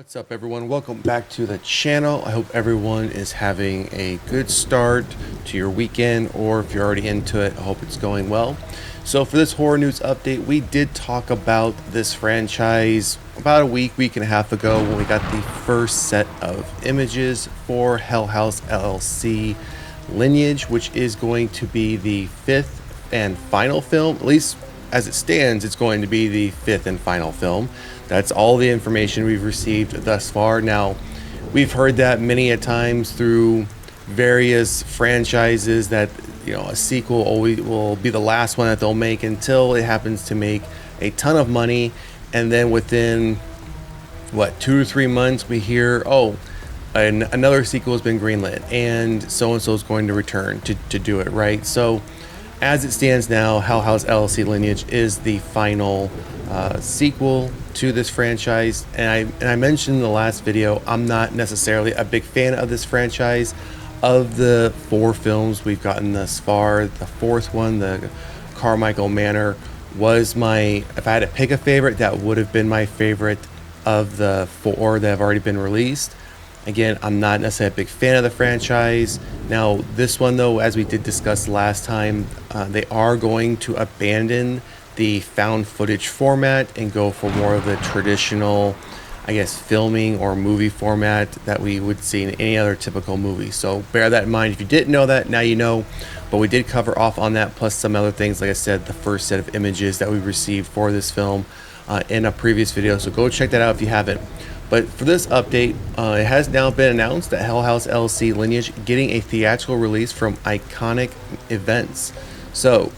What's up, everyone? Welcome back to the channel. I hope everyone is having a good start to your weekend, or if you're already into it, I hope it's going well. So for this horror news update, we did talk about this franchise about a week and a half ago when we got the first set of images for Hell House LLC Lineage, which is going to be the fifth and final film. At least as it stands, it's going to be the fifth and final film. That's all the information we've received thus far. Now, we've heard that many a times through various franchises that, you know, a sequel always will be the last one that they'll make until it happens to make a ton of money. And then within, 2 to 3 months, we hear, another sequel has been greenlit and so is going to return to do it, right? So as it stands now, Hell House LLC Lineage is the final sequel to this franchise. And I mentioned in the last video, I'm not necessarily a big fan of this franchise. Of the 4 films we've gotten thus far, the fourth one, the Carmichael Manor, was if I had to pick a favorite, that would have been my favorite of the 4 that have already been released. Again, I'm not necessarily a big fan of the franchise. Now, this one, though, as we did discuss last time, they are going to abandon the found footage format and go for more of the traditional, filming or movie format that we would see in any other typical movie. So bear that in mind. If you didn't know that, now you know. But we did cover off on that, plus some other things. Like I said, the first set of images that we received for this film in a previous video. So go check that out if you haven't. But for this update, it has now been announced that Hell House LLC Lineage getting a theatrical release from Iconic Events. So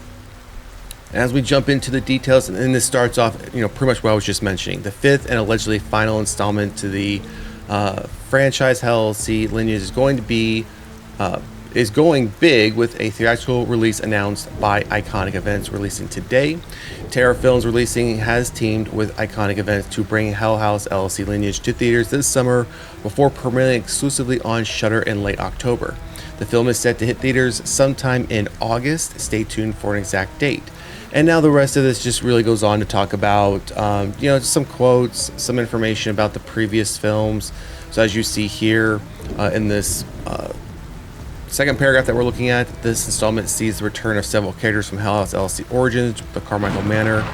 as we jump into the details, and this starts off, pretty much what I was just mentioning. The fifth and allegedly final installment to the franchise Hell LLC Lineage is going big with a theatrical release announced by Iconic Events releasing today. Terror Films Releasing has teamed with Iconic Events to bring Hell House LLC Lineage to theaters this summer before premiering exclusively on Shudder in late October. The film is set to hit theaters sometime in August. Stay tuned for an exact date. And now the rest of this just really goes on to talk about, some quotes, some information about the previous films. So as you see here in this second paragraph that we're looking at, this installment sees the return of several characters from Hell House LLC Origins, the Carmichael Manor,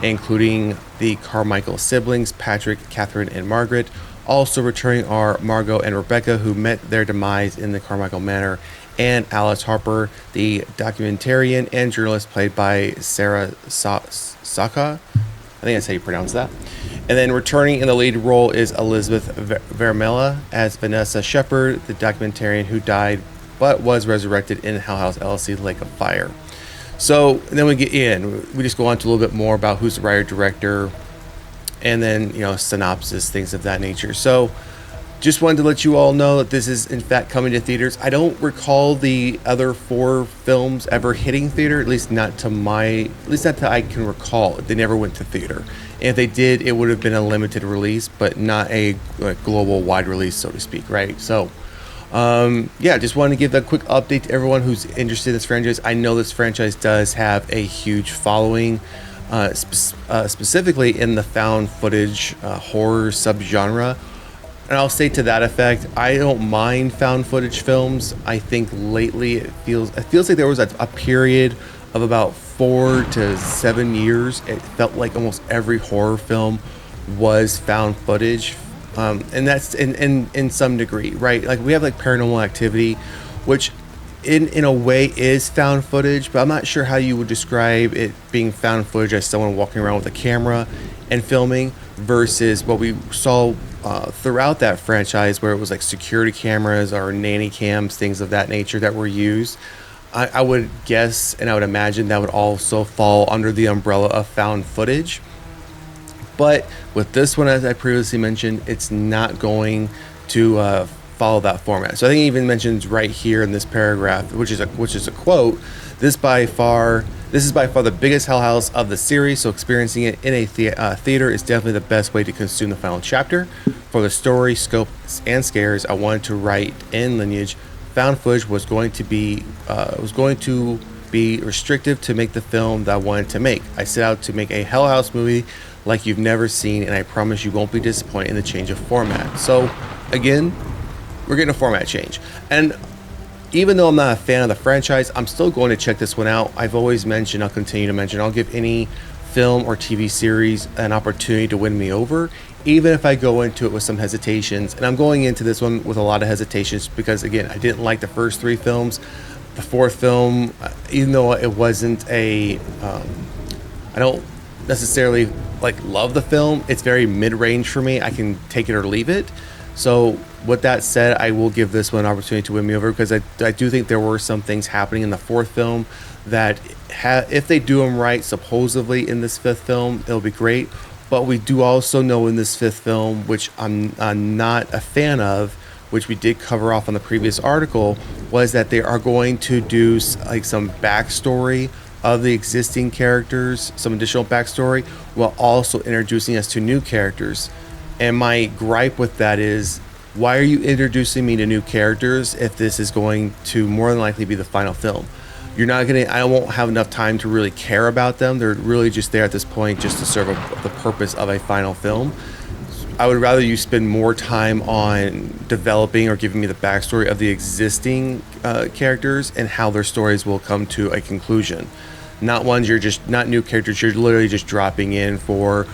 including the Carmichael siblings, Patrick, Catherine, and Margaret. Also returning are Margot and Rebecca, who met their demise in the Carmichael Manor, and Alice Harper, the documentarian and journalist played by Sarah Saka. I think that's how you pronounce that. And then returning in the lead role is Elizabeth Vermella as Vanessa Shepard, the documentarian who died but was resurrected in Hell House LLC Lake of Fire. So then we just go on to a little bit more about who's the writer director, and then synopsis, things of that nature. So just wanted to let you all know that this is in fact coming to theaters. I don't recall the other 4 films ever hitting theater, at least not that I can recall. They never went to theater. And if they did, it would have been a limited release, but not a global wide release, so to speak, right? So just wanted to give a quick update to everyone who's interested in this franchise. I know this franchise does have a huge following, specifically in the found footage horror subgenre. And I'll say to that effect, I don't mind found footage films. I think lately it feels like there was a period of about 4 to 7 years. It felt like almost every horror film was found footage. And that's in some degree, right? Like we have Paranormal Activity, which in a way is found footage, but I'm not sure how you would describe it being found footage as someone walking around with a camera and filming versus what we saw throughout that franchise, where it was security cameras or nanny cams, things of that nature that were used. I would guess and I would imagine that would also fall under the umbrella of found footage. But with this one, as I previously mentioned, it's not going to follow that format. So I think it even mentions right here in this paragraph, which is a quote, this is by far the biggest Hell House of the series, so experiencing it in a theater is definitely the best way to consume the final chapter. For the story, scope, and scares I wanted to write in Lineage, found footage was going to be restrictive to make the film that I wanted to make. I set out to make a Hell House movie like you've never seen, and I promise you won't be disappointed in the change of format. So again, we're getting a format change, and even though I'm not a fan of the franchise, I'm still going to check this one out. I've always mentioned, I'll continue to mention, I'll give any film or TV series an opportunity to win me over, even if I go into it with some hesitations. And I'm going into this one with a lot of hesitations because, again, I didn't like the first three films. The fourth film, even though it wasn't I don't necessarily love the film, it's very mid-range for me. I can take it or leave it. So with that said, I will give this one an opportunity to win me over, because I do think there were some things happening in the fourth film that if they do them right, supposedly in this fifth film, it'll be great. But we do also know in this fifth film, which I'm not a fan of, which we did cover off on the previous article, was that they are going to do some backstory of the existing characters, some additional backstory, while also introducing us to new characters. And my gripe with that is, why are you introducing me to new characters if this is going to more than likely be the final film? I won't have enough time to really care about them. They're really just there at this point just to serve the purpose of a final film. I would rather you spend more time on developing or giving me the backstory of the existing characters and how their stories will come to a conclusion. Not new characters you're literally just dropping in for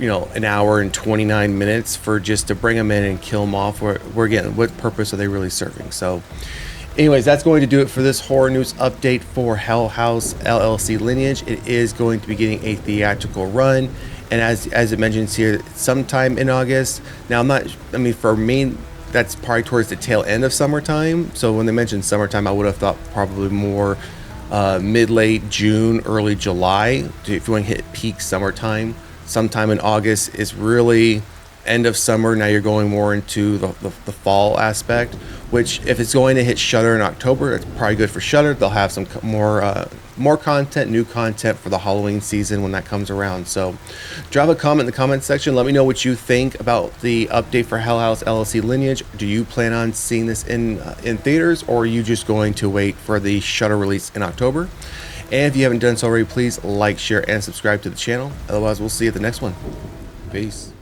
an hour and 29 minutes for just to bring them in and kill them off. Where again, what purpose are they really serving? So anyways, that's going to do it for this horror news update for Hell House LLC Lineage. It is going to be getting a theatrical run, and as it mentions here, sometime in August. Now for me, that's probably towards the tail end of summertime. So when they mentioned summertime, I would have thought probably more mid-late June, early July. If you want to hit peak summertime, sometime in August is really end of summer. Now you're going more into the fall aspect, which if it's going to hit Shudder in October, it's probably good for Shudder. They'll have some more content, new content for the Halloween season when that comes around. So drop a comment in the comment section. Let me know what you think about the update for Hell House LLC Lineage. Do you plan on seeing this in theaters, or are you just going to wait for the Shudder release in October? And if you haven't done so already, please like, share, and subscribe to the channel. Otherwise, we'll see you at the next one. Peace.